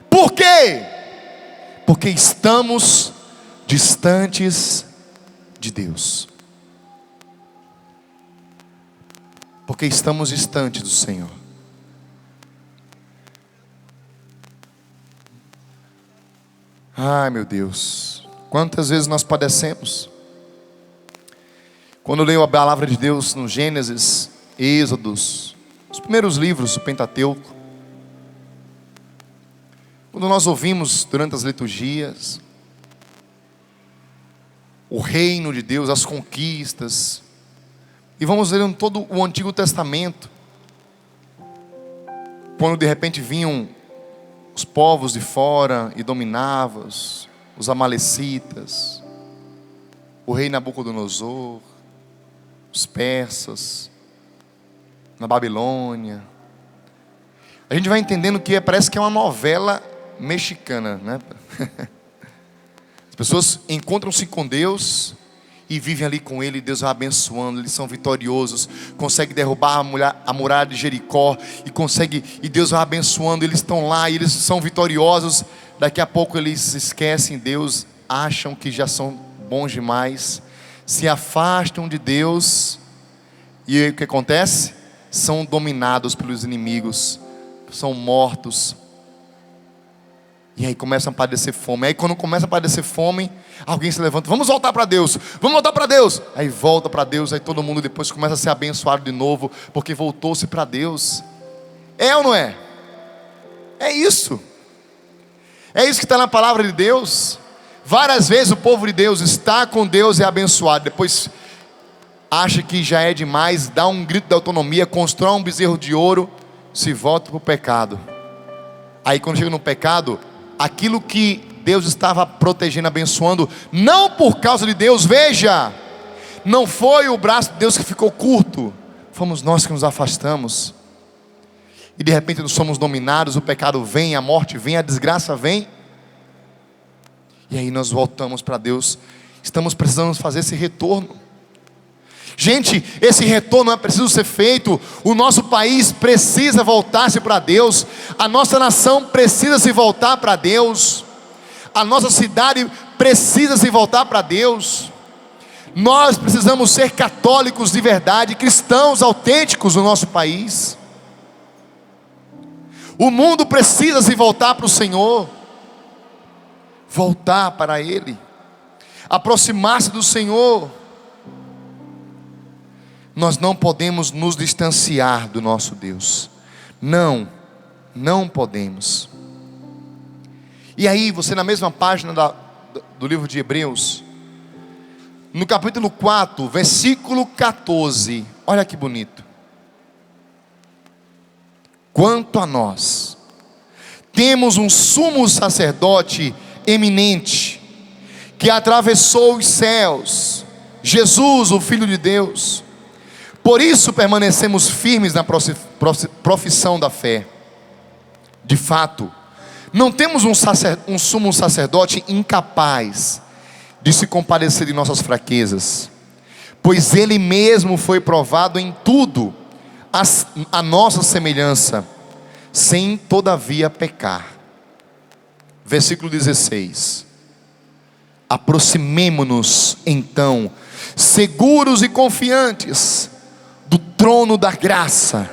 Por quê? Porque estamos distantes de Deus. Porque estamos distantes do Senhor. Ai, meu Deus, quantas vezes nós padecemos. Quando eu leio a palavra de Deus no Gênesis, Êxodos, os primeiros livros do Pentateuco, quando nós ouvimos durante as liturgias o reino de Deus, as conquistas, e vamos lendo todo o Antigo Testamento, quando de repente vinham os povos de fora e dominavam, os amalecitas, o rei Nabucodonosor, os persas, na Babilônia, a gente vai entendendo que parece que é uma novela mexicana, né? As pessoas encontram-se com Deus e vivem ali com Ele. Deus vai abençoando, eles são vitoriosos, consegue derrubar a muralha de Jericó, e Deus vai abençoando. Eles estão lá e eles são vitoriosos. Daqui a pouco eles esquecem Deus, acham que já são bons demais, se afastam de Deus, e o que acontece? São dominados pelos inimigos, são mortos. E aí começam a padecer fome. Aí quando começa a padecer fome, alguém se levanta: vamos voltar para Deus, vamos voltar para Deus. Aí volta para Deus, aí todo mundo depois começa a ser abençoado de novo, porque voltou-se para Deus. É ou não é? É isso. É isso que está na palavra de Deus. Várias vezes o povo de Deus está com Deus e é abençoado, depois acha que já é demais, dá um grito de autonomia, constrói um bezerro de ouro, se volta para o pecado. Aí quando chega no pecado, aquilo que Deus estava protegendo, abençoando, não por causa de Deus, veja, não foi o braço de Deus que ficou curto, fomos nós que nos afastamos. E de repente nós somos dominados, o pecado vem, a morte vem, a desgraça vem. E aí nós voltamos para Deus. Estamos precisando fazer esse retorno. Gente, esse retorno é preciso ser feito. O nosso país precisa voltar-se para Deus. A nossa nação precisa se voltar para Deus. A nossa cidade precisa se voltar para Deus. Nós precisamos ser católicos de verdade, cristãos autênticos no nosso país. O mundo precisa se voltar para o Senhor, voltar para Ele, aproximar-se do Senhor. Nós não podemos nos distanciar do nosso Deus. Não podemos. E aí, você na mesma página do livro de Hebreus, no capítulo 4, versículo 14, olha que bonito. Quanto a nós, temos um sumo sacerdote eminente, que atravessou os céus, Jesus, o Filho de Deus. Por isso permanecemos firmes na profissão da fé. De fato, não temos um sumo sacerdote incapaz de se compadecer de nossas fraquezas, pois Ele mesmo foi provado em tudo, a nossa semelhança, sem todavia pecar. Versículo 16. Aproximemo-nos então, seguros e confiantes, do trono da graça,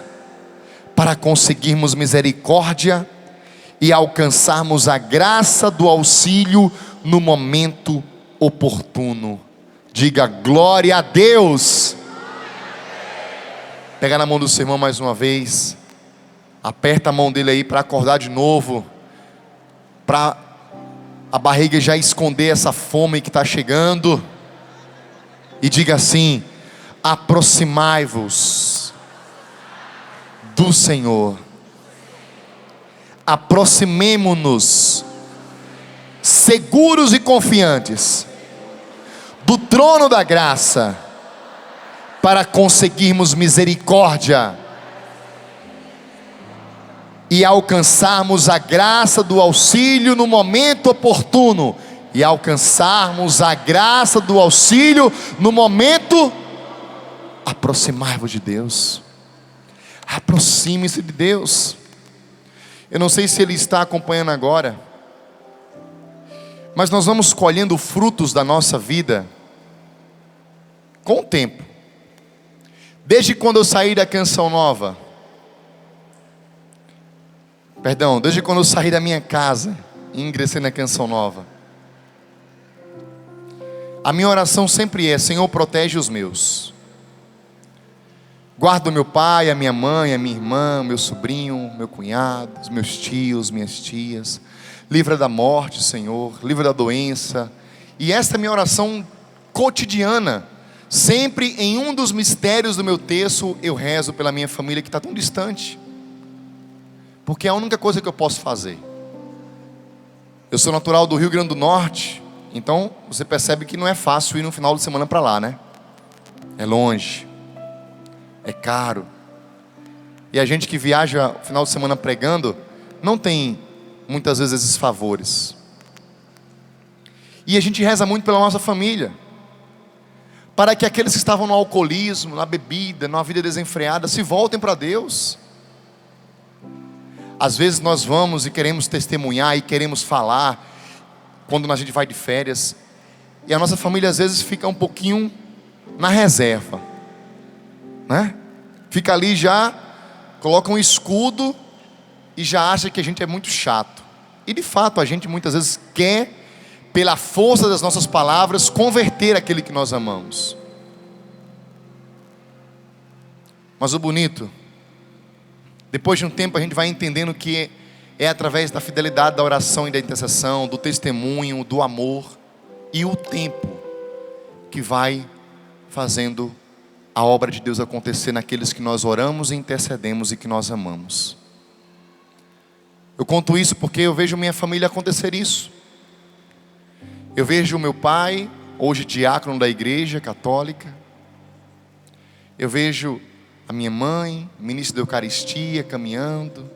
para conseguirmos misericórdia e alcançarmos a graça do auxílio no momento oportuno. Diga glória a Deus. Pega na mão do seu irmão mais uma vez, aperta a mão dele aí para acordar de novo, para a barriga já esconder essa fome que está chegando, e diga assim: aproximai-vos do Senhor. Aproximemo-nos, seguros e confiantes, do trono da graça, para conseguirmos misericórdia e alcançarmos a graça do auxílio no momento oportuno. E alcançarmos a graça do auxílio no momento. Aproximai-vos de Deus. Aproxime-se de Deus. Eu não sei se Ele está acompanhando agora, mas nós vamos colhendo frutos da nossa vida com o tempo. Desde quando eu saí da Canção Nova, desde quando eu saí da minha casa e ingressei na Canção Nova, a minha oração sempre é: Senhor, protege os meus. Guarda o meu pai, a minha mãe, a minha irmã, o meu sobrinho, meu cunhado, os meus tios, minhas tias. Livra da morte, Senhor, livra da doença. E esta é a minha oração cotidiana. Sempre em um dos mistérios do meu texto eu rezo pela minha família que está tão distante, porque é a única coisa que eu posso fazer. Eu sou natural do Rio Grande do Norte, então você percebe que não é fácil ir no final de semana para lá, né? É longe, é caro. E a gente que viaja no final de semana pregando não tem muitas vezes esses favores. E a gente reza muito pela nossa família, para que aqueles que estavam no alcoolismo, na bebida, numa vida desenfreada, se voltem para Deus. Às vezes nós vamos e queremos testemunhar e queremos falar, quando a gente vai de férias, e a nossa família às vezes fica um pouquinho na reserva, né? Fica ali, já coloca um escudo e já acha que a gente é muito chato. E de fato a gente muitas vezes quer, pela força das nossas palavras, converter aquele que nós amamos. Mas o bonito, depois de um tempo a gente vai entendendo que é através da fidelidade, da oração e da intercessão, do testemunho, do amor e o tempo que vai fazendo a obra de Deus acontecer naqueles que nós oramos e intercedemos e que nós amamos. Eu conto isso porque eu vejo minha família acontecer isso. Eu vejo o meu pai, hoje diácono da igreja católica. Eu vejo a minha mãe, ministro da Eucaristia, caminhando.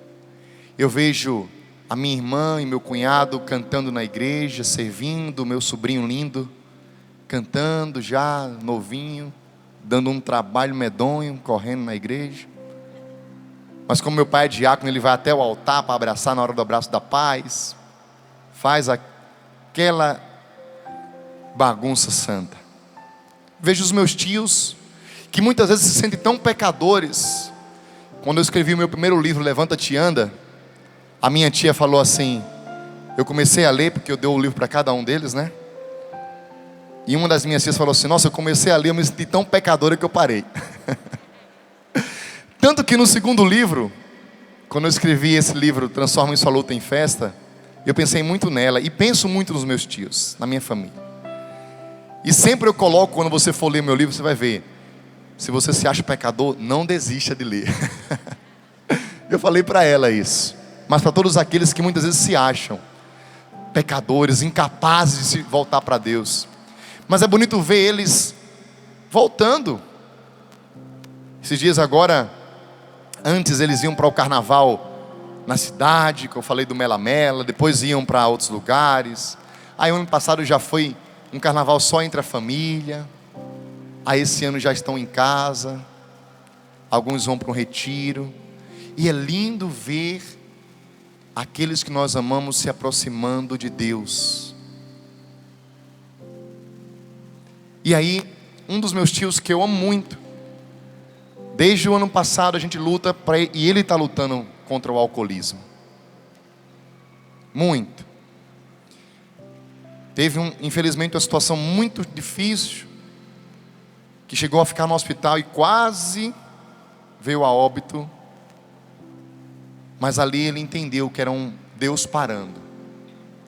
Eu vejo a minha irmã e meu cunhado cantando na igreja, servindo, meu sobrinho lindo, cantando já, novinho, dando um trabalho medonho, correndo na igreja. Mas como meu pai é diácono, ele vai até o altar para abraçar na hora do abraço da paz. Faz aquela bagunça santa. Vejo os meus tios, que muitas vezes se sentem tão pecadores. Quando eu escrevi o meu primeiro livro, Levanta-te e Anda, a minha tia falou assim, eu comecei a ler, porque eu dei o livro para cada um deles, né? E uma das minhas tias falou assim, nossa, eu comecei a ler, eu me senti tão pecadora que eu parei. Tanto que no segundo livro, quando eu escrevi esse livro, Transforma em Sua Luta em Festa, eu pensei muito nela, e penso muito nos meus tios, na minha família. E sempre eu coloco, quando você for ler meu livro, você vai ver, se você se acha pecador, não desista de ler. Eu falei para ela isso. Mas para todos aqueles que muitas vezes se acham pecadores, incapazes de se voltar para Deus. Mas é bonito ver eles voltando. Esses dias agora, antes eles iam para o carnaval na cidade, que eu falei do Mela Mela, depois iam para outros lugares. Aí o ano passado já foi um carnaval só entre a família. Aí esse ano já estão em casa. Alguns vão para um retiro. E é lindo ver aqueles que nós amamos se aproximando de Deus. E aí, um dos meus tios que eu amo muito, desde o ano passado a gente luta e ele está lutando contra o alcoolismo. Muito. Teve infelizmente uma situação muito difícil, que chegou a ficar no hospital e quase veio a óbito. Mas ali ele entendeu que era um Deus parando.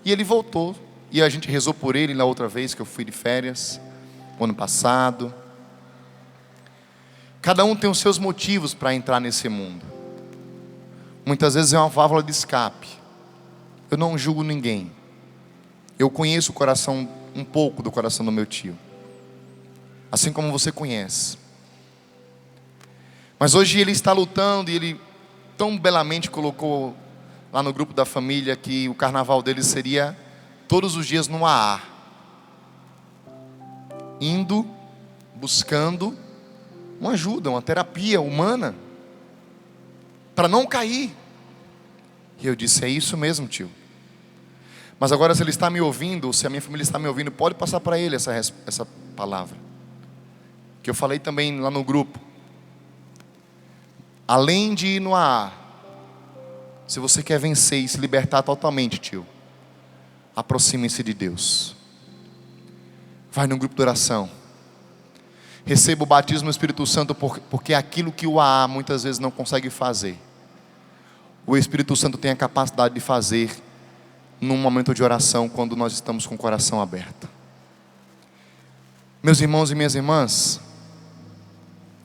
E ele voltou. E a gente rezou por ele na outra vez que eu fui de férias, no ano passado. Cada um tem os seus motivos para entrar nesse mundo. Muitas vezes é uma válvula de escape. Eu não julgo ninguém. Eu conheço o coração, um pouco do coração do meu tio. Assim como você conhece. Mas hoje ele está lutando e ele tão belamente colocou lá no grupo da família que o carnaval dele seria todos os dias no AA. Indo, buscando uma ajuda, uma terapia humana, para não cair. E eu disse, é isso mesmo, tio. Mas agora se ele está me ouvindo, ou se a minha família está me ouvindo, pode passar para ele essa palavra. Que eu falei também lá no grupo. Além de ir no AA, se você quer vencer e se libertar totalmente, tio, aproxime-se de Deus. Vai no grupo de oração. Receba o batismo do Espírito Santo, porque é aquilo que o AA muitas vezes não consegue fazer, o Espírito Santo tem a capacidade de fazer num momento de oração, quando nós estamos com o coração aberto. Meus irmãos e minhas irmãs,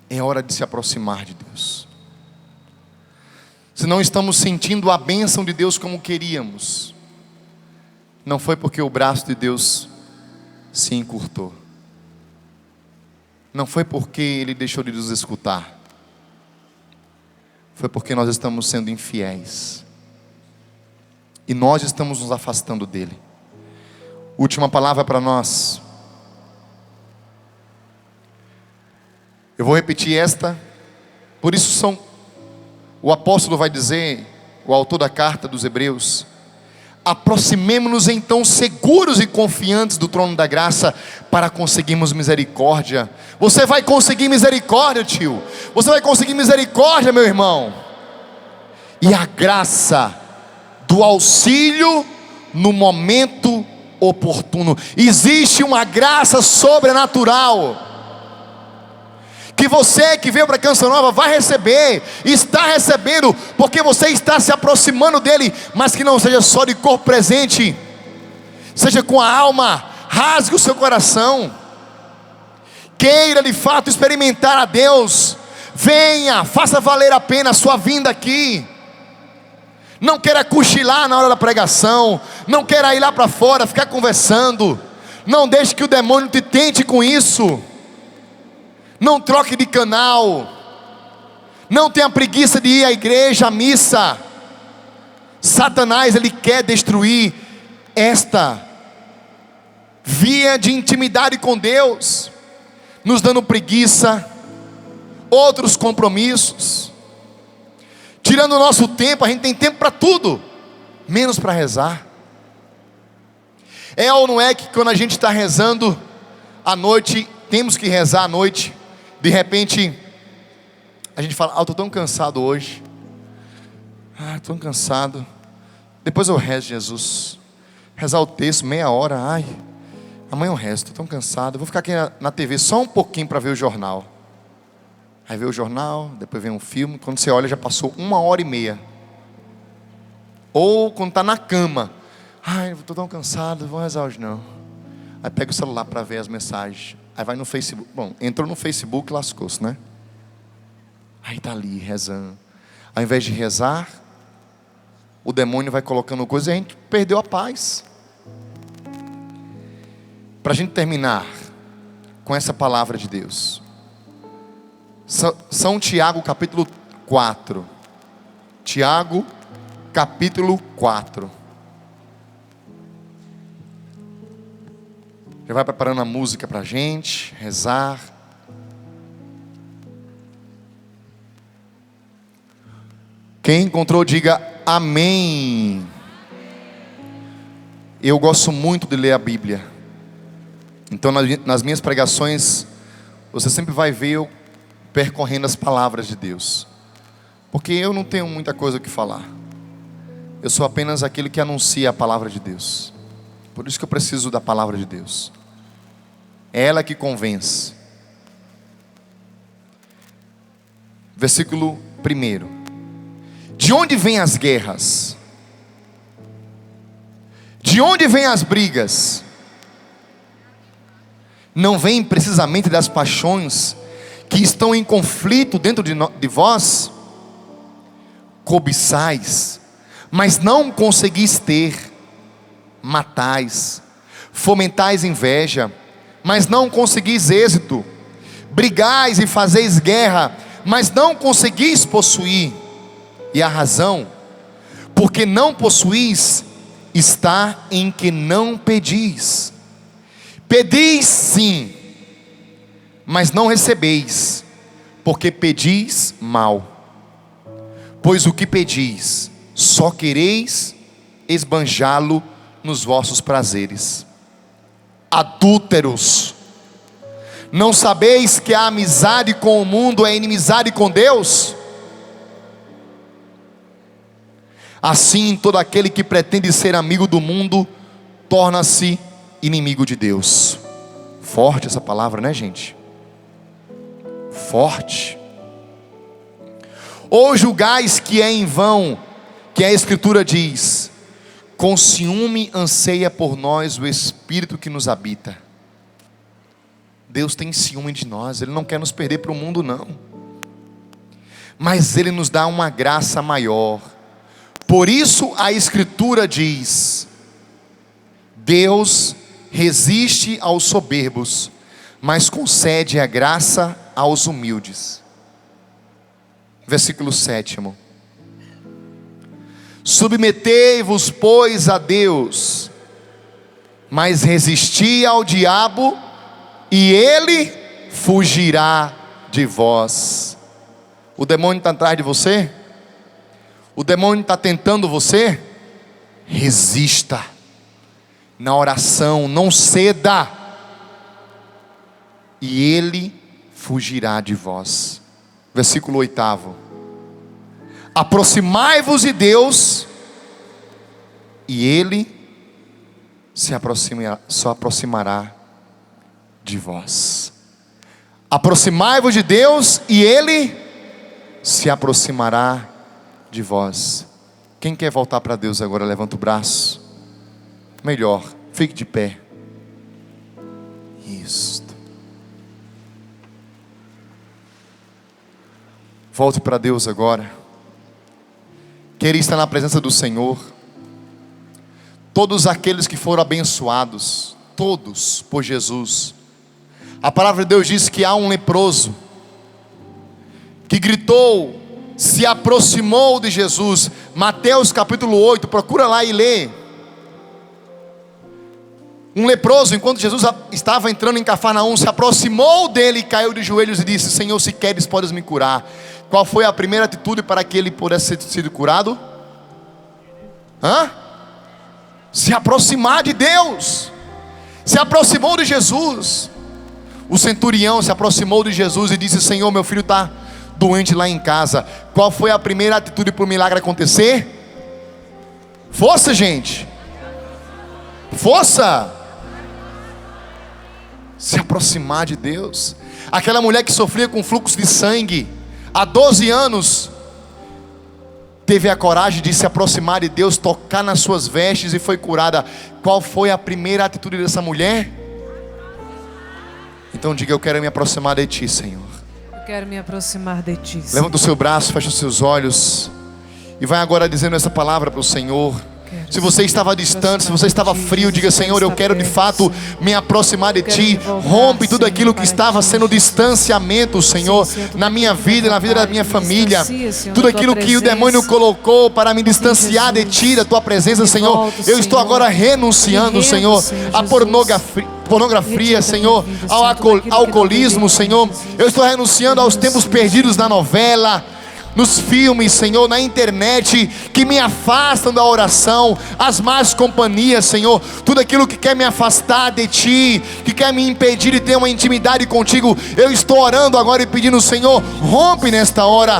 é hora de se aproximar de Deus. Se não estamos sentindo a bênção de Deus como queríamos, não foi porque o braço de Deus se encurtou, não foi porque Ele deixou de nos escutar, foi porque nós estamos sendo infiéis, e nós estamos nos afastando dEle. Última palavra para nós. Eu vou repetir esta. Por isso o apóstolo vai dizer, o autor da carta dos Hebreus: aproximemo-nos então seguros e confiantes do trono da graça, para conseguirmos misericórdia. Você vai conseguir misericórdia, tio. Você vai conseguir misericórdia, meu irmão. E a graça do auxílio no momento oportuno. Existe uma graça sobrenatural que você que veio para a Canção Nova vai receber, está recebendo, porque você está se aproximando dele. Mas que não seja só de corpo presente, seja com a alma. Rasgue o seu coração, queira de fato experimentar a Deus. Venha, faça valer a pena a sua vinda aqui. Não queira cochilar na hora da pregação, não queira ir lá para fora, ficar conversando. Não deixe que o demônio te tente com isso. Não troque de canal. Não tenha preguiça de ir à igreja, à missa. Satanás, ele quer destruir esta via de intimidade com Deus, nos dando preguiça, outros compromissos, tirando o nosso tempo. A gente tem tempo para tudo, menos para rezar. É ou não é que quando a gente está rezando à noite, temos que rezar à noite, de repente a gente fala: eu estou tão cansado hoje, estou tão cansado, depois eu rezo, Jesus. Rezar o texto, meia hora, amanhã eu rezo, estou tão cansado, vou ficar aqui na TV só um pouquinho para ver o jornal. Aí vê o jornal, depois vem um filme, quando você olha já passou 1h30. Ou quando está na cama, estou tão cansado, não vou rezar hoje não. Aí pega o celular para ver as mensagens, aí vai no Facebook, entrou no Facebook, lascou-se, né? Aí está ali rezando, ao invés de rezar, o demônio vai colocando coisa e a gente perdeu a paz. Para a gente terminar com essa palavra de Deus, São Tiago capítulo 4. Tiago capítulo 4. Já vai preparando a música para a gente rezar. Quem encontrou, diga amém. Eu gosto muito de ler a Bíblia. Então nas minhas pregações, você sempre vai ver eu percorrendo as palavras de Deus. Porque eu não tenho muita coisa que falar. Eu sou apenas aquele que anuncia a palavra de Deus. Por isso que eu preciso da palavra de Deus. É ela que convence. Versículo 1. De onde vêm as guerras? De onde vêm as brigas? Não vêm precisamente das paixões que estão em conflito dentro de vós? Cobiçais, mas não conseguis ter. Matais, fomentais inveja, mas não conseguis êxito. Brigais e fazeis guerra, mas não conseguis possuir. E a razão, porque não possuís, está em que não pedis. Pedis sim, mas não recebeis, porque pedis mal. Pois o que pedis, só quereis esbanjá-lo nos vossos prazeres. Adúlteros, não sabeis que a amizade com o mundo é inimizade com Deus? Assim, todo aquele que pretende ser amigo do mundo torna-se inimigo de Deus. Forte essa palavra, né, gente? Forte. Ou julgais que é em vão, que a Escritura diz: com ciúme anseia por nós o Espírito que nos habita. Deus tem ciúme de nós. Ele não quer nos perder para o mundo, não. Mas Ele nos dá uma graça maior. Por isso a Escritura diz: Deus resiste aos soberbos, mas concede a graça aos humildes. Versículo 7. Submetei-vos, pois, a Deus, mas resisti ao diabo, e ele fugirá de vós. O demônio está atrás de você? O demônio está tentando você? Resista na oração, não ceda, e ele fugirá de vós. Versículo 8. Aproximai-vos de Deus, e Ele se aproximará de vós. Aproximai-vos de Deus, e Ele se aproximará de vós. Quem quer voltar para Deus agora, levanta o braço. Melhor, fique de pé. Isso. Volte para Deus agora. Querer estar na presença do Senhor. Todos aqueles que foram abençoados, todos por Jesus. A palavra de Deus diz que há um leproso que gritou, se aproximou de Jesus. Mateus capítulo 8, procura lá e lê. Um leproso, enquanto Jesus estava entrando em Cafarnaum, se aproximou dele, caiu de joelhos e disse: Senhor, se queres, podes me curar. Qual foi a primeira atitude para que ele pudesse ser sido curado? se aproximar de Deus. Se aproximou de Jesus. O centurião se aproximou de Jesus e disse: Senhor, meu filho está doente lá em casa. Qual foi a primeira atitude para o milagre acontecer? Força, gente. Força. Se aproximar de Deus. Aquela mulher que sofria com fluxo de sangue há 12 anos, teve a coragem de se aproximar de Deus, tocar nas suas vestes e foi curada. Qual foi a primeira atitude dessa mulher? Então diga: eu quero me aproximar de Ti, Senhor. Eu quero me aproximar de Ti, Senhor. Levanta o seu braço, fecha os seus olhos e vai agora dizendo essa palavra para o Senhor. Se você estava distante, se você estava frio, diga: Senhor, eu quero de fato me aproximar de Ti. Rompe tudo aquilo que estava sendo distanciamento, Senhor, na minha vida e na vida da minha família. Tudo aquilo que o demônio colocou para me distanciar de Ti, da Tua presença, Senhor. Eu estou agora renunciando, Senhor, à pornografia, Senhor, ao alcoolismo, Senhor. Eu estou renunciando aos tempos perdidos na novela, nos filmes, Senhor, na internet, que me afastam da oração, as más companhias, Senhor, tudo aquilo que quer me afastar de Ti, que quer me impedir de ter uma intimidade contigo. Eu estou orando agora e pedindo: Senhor, rompe nesta hora,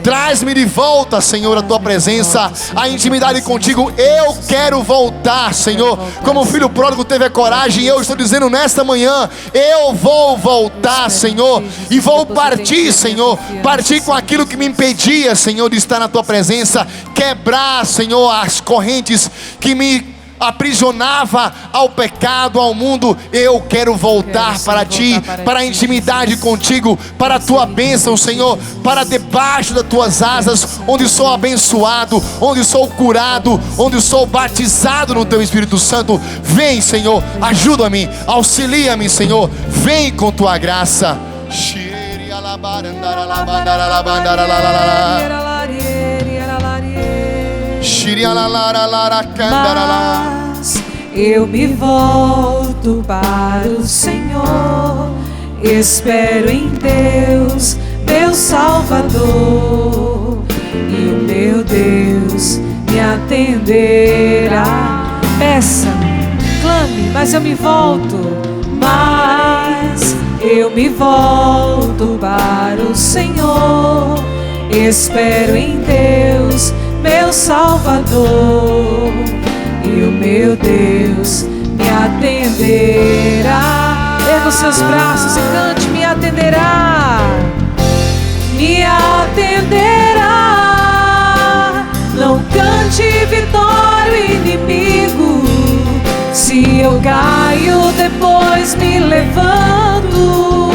traz-me de volta, Senhor, a Tua presença, a intimidade contigo. Eu quero voltar, Senhor, como o filho pródigo teve a coragem. Eu estou dizendo nesta manhã: eu vou voltar, Senhor, e vou partir, Senhor, partir com aquilo que me impedia, Senhor, de estar na Tua presença, quebrar, Senhor, as correntes que me aprisionava ao pecado, ao mundo. Eu quero voltar para Ti, para a intimidade contigo, para a Tua bênção, Senhor, para debaixo das Tuas asas, onde sou abençoado, onde sou curado, onde sou batizado no Teu Espírito Santo. Vem, Senhor, ajuda-me, auxilia-me, Senhor, vem com Tua graça. Mas eu me volto para o Senhor, espero em Deus, meu Salvador, e o meu Deus me atenderá. Peça, clame, mas eu me volto. Mas eu me volto para o Senhor, espero em Deus, meu Salvador, e o meu Deus me atenderá. Erga os seus braços e cante: me atenderá, me atenderá. Não cante vitória o inimigo. Se eu caio, depois me levanto,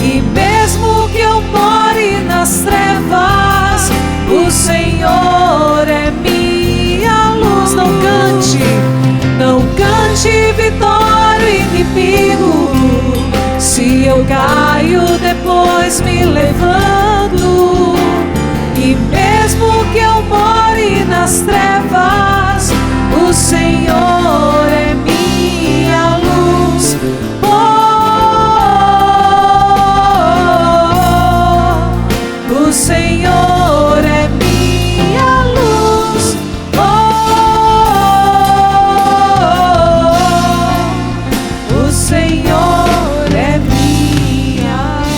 e mesmo que eu more nas trevas, o Senhor é minha luz. Não cante vitória o inimigo. Se eu caio, depois me levanto, e mesmo que eu more nas trevas, o Senhor é minha luz. O Senhor é minha luz. O Senhor é minha luz.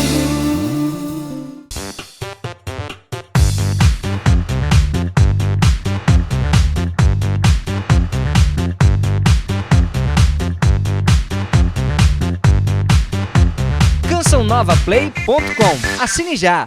CançãoNovaPlay.com. Assine já!